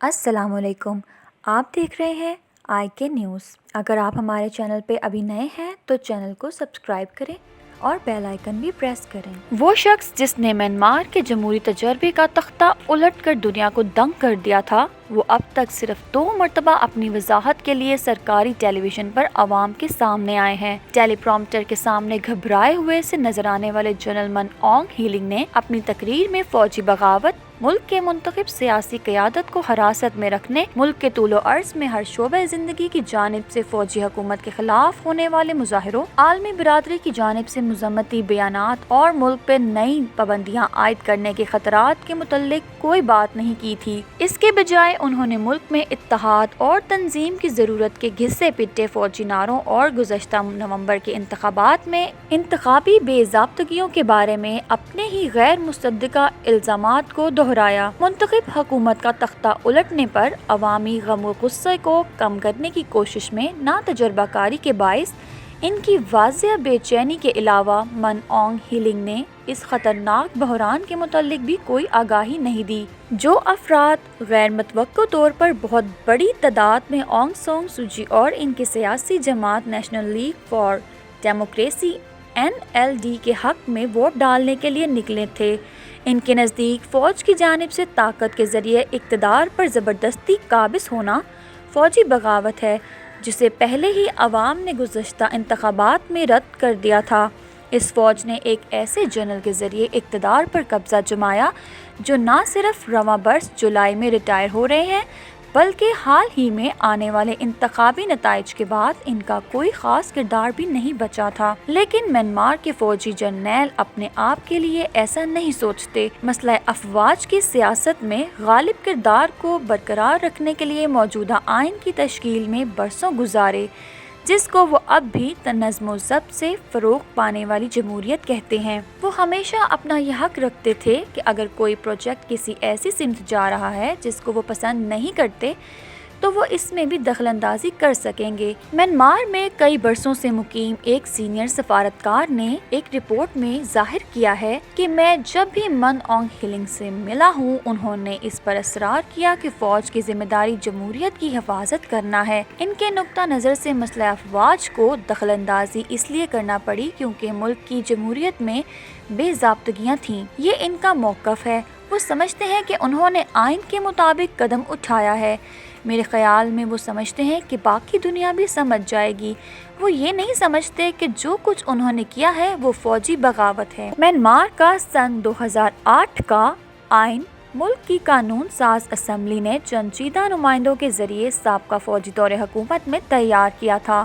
السلام علیکم، آپ دیکھ رہے ہیں آئی کے نیوز۔ اگر آپ ہمارے چینل پہ ابھی نئے ہیں تو چینل کو سبسکرائب کریں اور بیل آئیکن بھی پریس کریں۔ وہ شخص جس نے میانمار کے جمہوری تجربے کا تختہ الٹ کر دنیا کو دنگ کر دیا تھا، وہ اب تک صرف 2 مرتبہ اپنی وضاحت کے لیے سرکاری ٹیلی ویژن پر عوام کے سامنے آئے ہیں۔ ٹیلی پرومپٹر کے سامنے گھبرائے ہوئے سے نظر آنے والے جنرل من اونگ ہیلنگ نے اپنی تقریر میں فوجی بغاوت، ملک کے منتخب سیاسی قیادت کو حراست میں رکھنے، ملک کے طول و عرض میں ہر شعبہ زندگی کی جانب سے فوجی حکومت کے خلاف ہونے والے مظاہروں، عالمی برادری کی جانب سے مذمتی بیانات اور ملک پہ نئی پابندیاں عائد کرنے کے خطرات کے متعلق کوئی بات نہیں کی تھی۔ اس کے بجائے انہوں نے ملک میں اتحاد اور تنظیم کی ضرورت کے گھسے پٹے فوجی نعروں اور گزشتہ نومبر کے انتخابات میں انتخابی بے ضابطگیوں کے بارے میں اپنے ہی غیر مصدقہ الزامات کو دہرایا۔ منتخب حکومت کا تختہ الٹنے پر عوامی غم و غصے کو کم کرنے کی کوشش میں ناتجربہ کاری کے باعث ان کی واضح بے چینی کے علاوہ من اونگ ہیلنگ نے اس خطرناک بحران کے متعلق بھی کوئی آگاہی نہیں دی۔ جو افراد غیر متوقع طور پر بہت بڑی تعداد میں آنگ سان سوچی اور ان کی سیاسی جماعت national league for democracy NLD کے حق میں ووٹ ڈالنے کے لیے نکلے تھے، ان کے نزدیک فوج کی جانب سے طاقت کے ذریعے اقتدار پر زبردستی قابض ہونا فوجی بغاوت ہے، جسے پہلے ہی عوام نے گزشتہ انتخابات میں رد کر دیا تھا۔ اس فوج نے ایک ایسے جنرل کے ذریعے اقتدار پر قبضہ جمایا جو نہ صرف رواں برس جولائی میں ریٹائر ہو رہے ہیں، بلکہ حال ہی میں آنے والے انتخابی نتائج کے بعد ان کا کوئی خاص کردار بھی نہیں بچا تھا۔ لیکن میانمار کے فوجی جرنیل اپنے آپ کے لیے ایسا نہیں سوچتے۔ مسئلہ افواج کی سیاست میں غالب کردار کو برقرار رکھنے کے لیے موجودہ آئین کی تشکیل میں برسوں گزارے، جس کو وہ اب بھی نظم و ضبط سے فروغ پانے والی جمہوریت کہتے ہیں۔ وہ ہمیشہ اپنا یہ حق رکھتے تھے کہ اگر کوئی پروجیکٹ کسی ایسی سمت جا رہا ہے جس کو وہ پسند نہیں کرتے تو وہ اس میں بھی دخل اندازی کر سکیں گے۔ میانمار میں کئی برسوں سے مقیم ایک سینئر سفارتکار نے ایک رپورٹ میں ظاہر کیا ہے کہ میں جب بھی من اونگ ہیلنگ سے ملا ہوں، انہوں نے اس پر اصرار کیا کہ فوج کی ذمہ داری جمہوریت کی حفاظت کرنا ہے۔ ان کے نقطہ نظر سے مسئلہ افواج کو دخل اندازی اس لیے کرنا پڑی کیونکہ ملک کی جمہوریت میں بے ضابطگیاں تھیں۔ یہ ان کا موقف ہے۔ وہ سمجھتے ہیں کہ انہوں نے آئین کے مطابق قدم اٹھایا ہے۔ میرے خیال میں وہ سمجھتے ہیں کہ باقی دنیا بھی سمجھ جائے گی۔ وہ یہ نہیں سمجھتے کہ جو کچھ انہوں نے کیا ہے وہ فوجی بغاوت ہے۔ میانمار کا سن 2008 کا آئین ملک کی قانون ساز اسمبلی نے چند نمائندوں کے ذریعے سابقہ فوجی دور حکومت میں تیار کیا تھا۔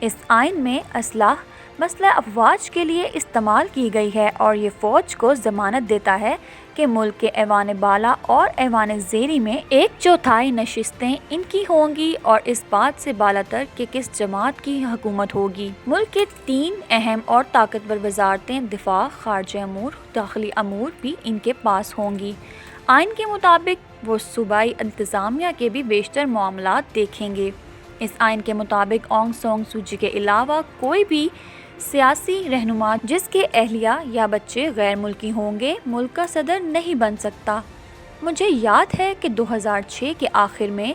اس آئین میں اصلاح مسئلہ افواج کے لیے استعمال کی گئی ہے اور یہ فوج کو ضمانت دیتا ہے کہ ملک کے ایوان بالا اور ایوان زیریں میں 1/4 نشستیں ان کی ہوں گی اور اس بات سے بالاتر کہ کس جماعت کی حکومت ہوگی۔ ملک کے 3 اہم اور طاقتور وزارتیں دفاع، خارجہ امور، داخلی امور بھی ان کے پاس ہوں گی۔ آئین کے مطابق وہ صوبائی انتظامیہ کے بھی بیشتر معاملات دیکھیں گے۔ اس آئین کے مطابق آنگ سان سوچی کے علاوہ کوئی بھی سیاسی رہنما جس کے اہلیہ یا بچے غیر ملکی ہوں گے ملک کا صدر نہیں بن سکتا۔ مجھے یاد ہے کہ 2006 کے آخر میں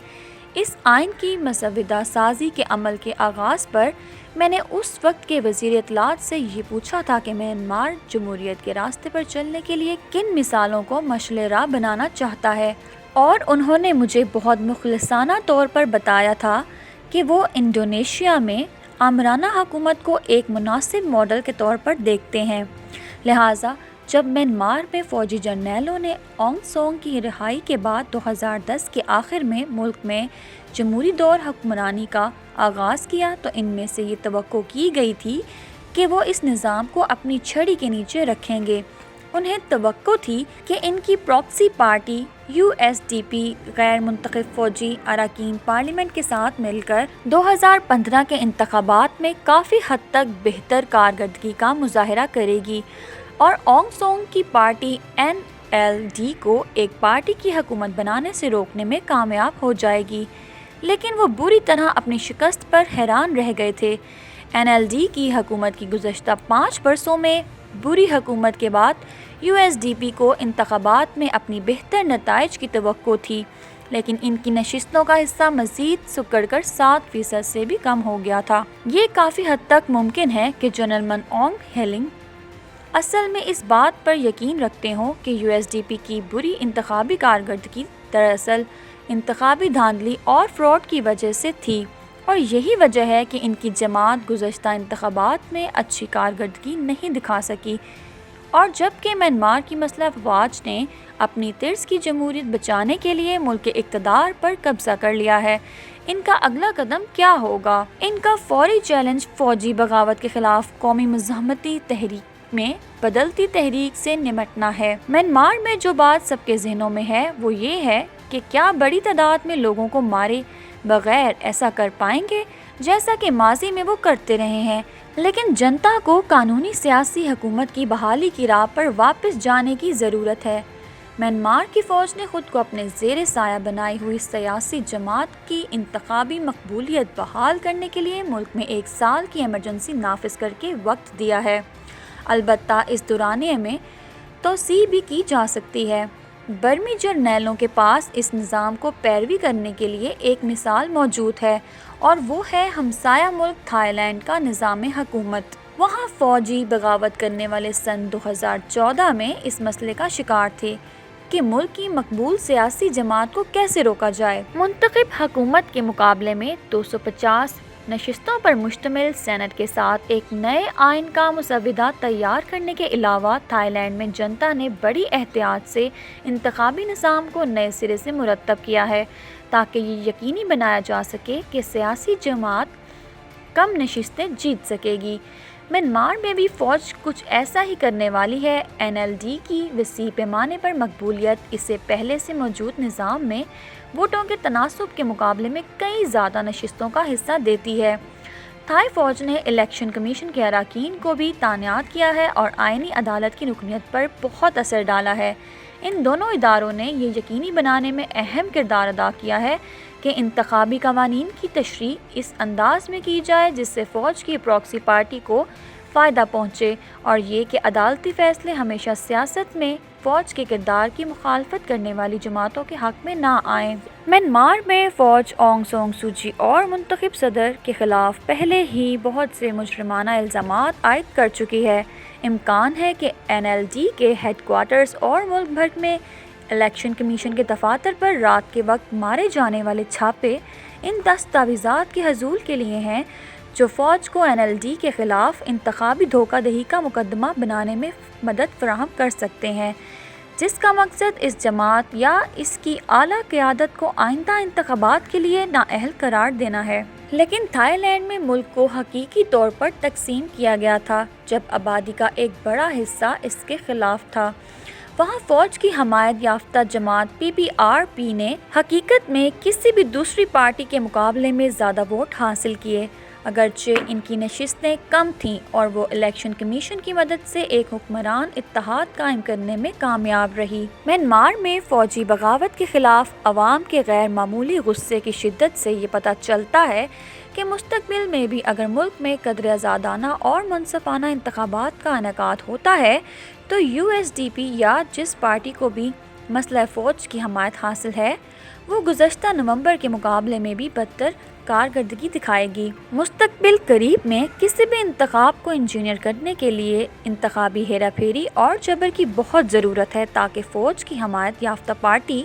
اس آئین کی مسودہ سازی کے عمل کے آغاز پر میں نے اس وقت کے وزیر اطلاعات سے یہ پوچھا تھا کہ میانمار جمہوریت کے راستے پر چلنے کے لیے کن مثالوں کو مشعل راہ بنانا چاہتا ہے، اور انہوں نے مجھے بہت مخلصانہ طور پر بتایا تھا کہ وہ انڈونیشیا میں آمرانہ حکومت کو ایک مناسب ماڈل کے طور پر دیکھتے ہیں۔ لہٰذا جب میانمار میں فوجی جرنیلوں نے آنگ سان کی رہائی کے بعد 2010 کے آخر میں ملک میں جمہوری دور حکمرانی کا آغاز کیا تو ان میں سے یہ توقع کی گئی تھی کہ وہ اس نظام کو اپنی چھڑی کے نیچے رکھیں گے۔ انہیں توقع تھی کہ ان کی پراکسی پارٹی USDP غیر منتخب فوجی اراکین پارلیمنٹ کے ساتھ مل کر 2015 کے انتخابات میں کافی حد تک بہتر کارکردگی کا مظاہرہ کرے گی اور آنگ سان کی پارٹی NLD کو ایک پارٹی کی حکومت بنانے سے روکنے میں کامیاب ہو جائے گی۔ لیکن وہ بری طرح اپنی شکست پر حیران رہ گئے تھے۔ NLD کی حکومت کی گزشتہ 5 برسوں میں بری حکومت کے بعد USDP کو انتخابات میں اپنی بہتر نتائج کی توقع تھی، لیکن ان کی نشستوں کا حصہ مزید سکڑ کر 7% سے بھی کم ہو گیا تھا۔ یہ کافی حد تک ممکن ہے کہ جنرل من اونگ ہیلنگ اصل میں اس بات پر یقین رکھتے ہوں کہ USDP کی بری انتخابی کارکردگی دراصل انتخابی دھاندلی اور فراڈ کی وجہ سے تھی، اور یہی وجہ ہے کہ ان کی جماعت گزشتہ انتخابات میں اچھی کارکردگی نہیں دکھا سکی، اور جبکہ میانمار کی مسلح افواج نے اپنی طرز کی جمہوریت بچانے کے لیے ملک کے اقتدار پر قبضہ کر لیا ہے، ان کا اگلا قدم کیا ہوگا؟ ان کا فوری چیلنج فوجی بغاوت کے خلاف قومی مزاحمتی تحریک میں بدلتی تحریک سے نمٹنا ہے۔ میانمار میں جو بات سب کے ذہنوں میں ہے وہ یہ ہے کہ کیا بڑی تعداد میں لوگوں کو مارے بغیر ایسا کر پائیں گے جیسا کہ ماضی میں وہ کرتے رہے ہیں، لیکن جنتا کو قانونی سیاسی حکومت کی بحالی کی راہ پر واپس جانے کی ضرورت ہے۔ میانمار کی فوج نے خود کو اپنے زیر سایہ بنائی ہوئی سیاسی جماعت کی انتخابی مقبولیت بحال کرنے کے لیے ملک میں 1 سال کی ایمرجنسی نافذ کر کے وقت دیا ہے۔ البتہ اس دورانیے میں توسیع بھی کی جا سکتی ہے۔ برمی جرنیلوں کے پاس اس نظام کو پیروی کرنے کے لیے ایک مثال موجود ہے، اور وہ ہے ہمسایہ ملک تھائی لینڈ کا نظام حکومت۔ وہاں فوجی بغاوت کرنے والے سن 2014 میں اس مسئلے کا شکار تھے کہ ملک کی مقبول سیاسی جماعت کو کیسے روکا جائے۔ منتخب حکومت کے مقابلے میں 250 نشستوں پر مشتمل سینٹ کے ساتھ ایک نئے آئین کا مسودہ تیار کرنے کے علاوہ تھائی لینڈ میں جنتا نے بڑی احتیاط سے انتخابی نظام کو نئے سرے سے مرتب کیا ہے تاکہ یہ یقینی بنایا جا سکے کہ سیاسی جماعت کم نشستیں جیت سکے گی۔ میانمار میں بھی فوج کچھ ایسا ہی کرنے والی ہے۔ NLD کی وسیع پیمانے پر مقبولیت اسے پہلے سے موجود نظام میں ووٹوں کے تناسب کے مقابلے میں کئی زیادہ نشستوں کا حصہ دیتی ہے۔ تھائی فوج نے الیکشن کمیشن کے اراکین کو بھی تعینات کیا ہے اور آئینی عدالت کی رکنیت پر بہت اثر ڈالا ہے۔ ان دونوں اداروں نے یہ یقینی بنانے میں اہم کردار ادا کیا ہے کہ انتخابی قوانین کی تشریح اس انداز میں کی جائے جس سے فوج کی پراکسی پارٹی کو فائدہ پہنچے، اور یہ کہ عدالتی فیصلے ہمیشہ سیاست میں فوج کے کردار کی مخالفت کرنے والی جماعتوں کے حق میں نہ آئیں۔ میانمار میں فوج اونگ سان سو چی اور منتخب صدر کے خلاف پہلے ہی بہت سے مجرمانہ الزامات عائد کر چکی ہے۔ امکان ہے کہ NLD کے ہیڈ کوارٹرز اور ملک بھر میں الیکشن کمیشن کے دفاتر پر رات کے وقت مارے جانے والے چھاپے ان دستاویزات کے حصول کے لیے ہیں جو فوج کو NLD کے خلاف انتخابی دھوکہ دہی کا مقدمہ بنانے میں مدد فراہم کر سکتے ہیں، جس کا مقصد اس جماعت یا اس کی اعلیٰ قیادت کو آئندہ انتخابات کے لیے نااہل قرار دینا ہے۔ لیکن تھائی لینڈ میں ملک کو حقیقی طور پر تقسیم کیا گیا تھا جب آبادی کا ایک بڑا حصہ اس کے خلاف تھا۔ وہاں فوج کی حمایت یافتہ جماعت PPRP نے حقیقت میں کسی بھی دوسری پارٹی کے مقابلے میں زیادہ ووٹ حاصل کیے، اگرچہ ان کی نشستیں کم تھیں، اور وہ الیکشن کمیشن کی مدد سے ایک حکمران اتحاد قائم کرنے میں کامیاب رہی۔ میانمار میں فوجی بغاوت کے خلاف عوام کے غیر معمولی غصے کی شدت سے یہ پتہ چلتا ہے کہ مستقبل میں بھی اگر ملک میں قدر آزادانہ اور منصفانہ انتخابات کا انعقاد ہوتا ہے تو USDP یا جس پارٹی کو بھی مسلح فوج کی حمایت حاصل ہے وہ گزشتہ نومبر کے مقابلے میں بھی بدتر کارکردگی دکھائے گی۔ مستقبل قریب میں کسی بھی انتخاب کو انجینئر کرنے کے لیے انتخابی ہیرا پھیری اور جبر کی بہت ضرورت ہے تاکہ فوج کی حمایت یافتہ پارٹی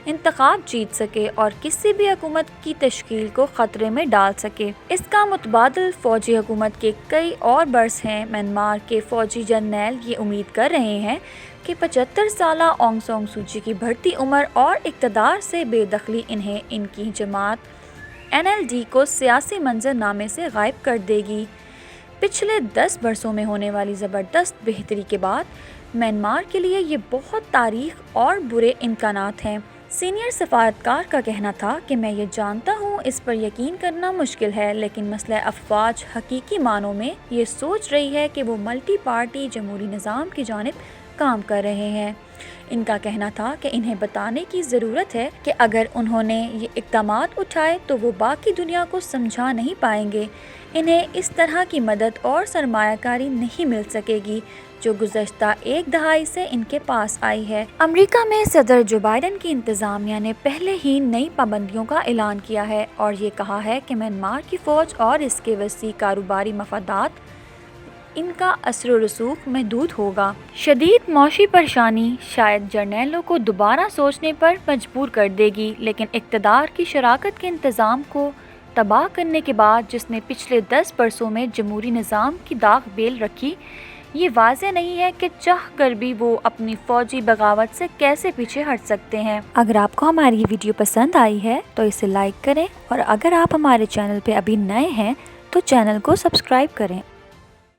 انتخاب جیت سکے اور کسی بھی حکومت کی تشکیل کو خطرے میں ڈال سکے۔ اس کا متبادل فوجی حکومت کے کئی اور برس ہیں۔ میانمار کے فوجی جرنیل یہ امید کر رہے ہیں کہ 75 سالہ اونگ سان سو چی کی بڑھتی عمر اور اقتدار سے بے دخلی انہیں ان کی جماعت NLD کو سیاسی منظرنامے سے غائب کر دے گی۔ پچھلے 10 برسوں میں ہونے والی زبردست بہتری کے بعد میانمار کے لیے یہ بہت تاریخ اور برے امکانات ہیں۔ سینئر سفارتکار کا کہنا تھا کہ میں یہ جانتا ہوں اس پر یقین کرنا مشکل ہے، لیکن مسلح افواج حقیقی معنوں میں یہ سوچ رہی ہے کہ وہ ملٹی پارٹی جمہوری نظام کی جانب کام کر رہے ہیں۔ ان کا کہنا تھا کہ انہیں بتانے کی ضرورت ہے کہ اگر انہوں نے یہ اقدامات اٹھائے تو وہ باقی دنیا کو سمجھا نہیں پائیں گے۔ انہیں اس طرح کی مدد اور سرمایہ کاری نہیں مل سکے گی جو گزشتہ ایک دہائی سے ان کے پاس آئی ہے۔ امریکہ میں صدر جو بائیڈن کی انتظامیہ نے پہلے ہی نئی پابندیوں کا اعلان کیا ہے اور یہ کہا ہے کہ میانمار کی فوج اور اس کے وسیع کاروباری مفادات ان کا اثر و رسوخ محدود ہوگا۔ شدید معاشی پریشانی شاید جرنیلوں کو دوبارہ سوچنے پر مجبور کر دے گی، لیکن اقتدار کی شراکت کے انتظام کو تباہ کرنے کے بعد جس نے پچھلے 10 برسوں میں جمہوری نظام کی داغ بیل رکھی، یہ واضح نہیں ہے کہ چاہ کر بھی وہ اپنی فوجی بغاوت سے کیسے پیچھے ہٹ سکتے ہیں۔ اگر آپ کو ہماری یہ ویڈیو پسند آئی ہے تو اسے لائک کریں اور اگر آپ ہمارے چینل پہ ابھی نئے ہیں تو چینل کو سبسکرائب کریں۔